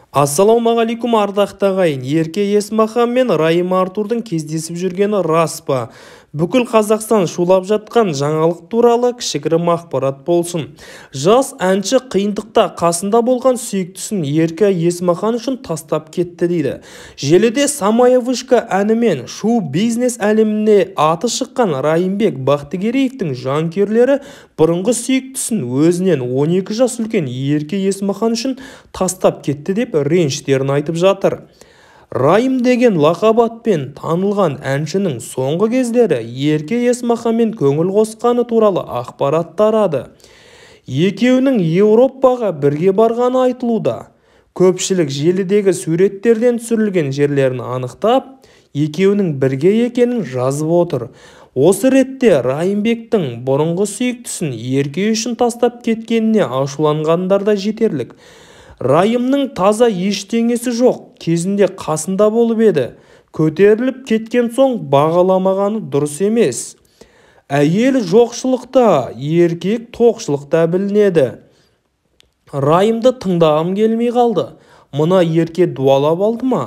Ассалаумағалейкум ардақты ағайын. Ерке Есмахан мен Райым Артурдың кездесіп жүргені рас па? Бүкіл Қазақстан шулап жатқан жаңалық туралы кішігірім ақпарат болсын. Жас әнші қиындықта қасында болған сүйіктісін Ерке Есмахан үшін тастап кетті дейді. Желіде «Самая вышка» әнімен шоу-бизнес әлеміне аты шыққан Райымбек Бақтыгереевтің жанкүйерлері бұрынғы сүйіктісін өзінен 12 жас үлкен Ерке Есмахан үшін тастап кетті деп реніштерін айтып жатыр. Райым деген лақап-атпен танылған әншінің соңғы кездері Ерке Есмаханмен көңіл қосқаны туралы ақпарат тарады. Екеуінің Еуропаға бірге барғаны айтылуда. Көпшілік желідегі суреттерден түсірілген жерлерін анықтап, екеуінің бірге екенін жазып отыр. Осы ретте Райымбектің бұрынғы сүйіктісін Ерке үшін тастап кеткеніне ашуланғандар да жетерлік. Райымның таза ештеңесі жоқ, кезінде қасында болып еді. Көтеріліп кеткен соң бағаламағаны дұрыс емес. Әйел жоқшылықта, еркек тоқшылықта білінеді. Райымды тыңдағым келмей қалды. Мына Ерке дуалап алды ма?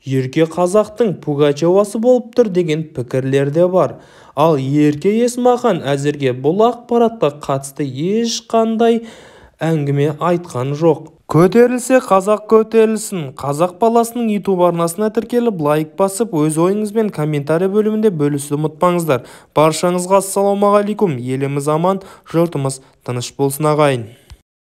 Ерке қазақтың Пугачевасы болып тұр деген пікірлер де бар. Ал Ерке Есмахан әзірге бұл ақпаратқа қатысты ешқандай әңгіме айтқан жоқ. Көтерілсе қазақ көтерілсін. Қазақ баласының YouTube арнасына тіркеліп лайк басып, өз ойыңызбен комментарий бөлімінде бөлісуді ұмытпаңыздар. Баршаңызға ассалаумағалейкум. Еліміз аман, жұртымыз тыныш болсын ағайын.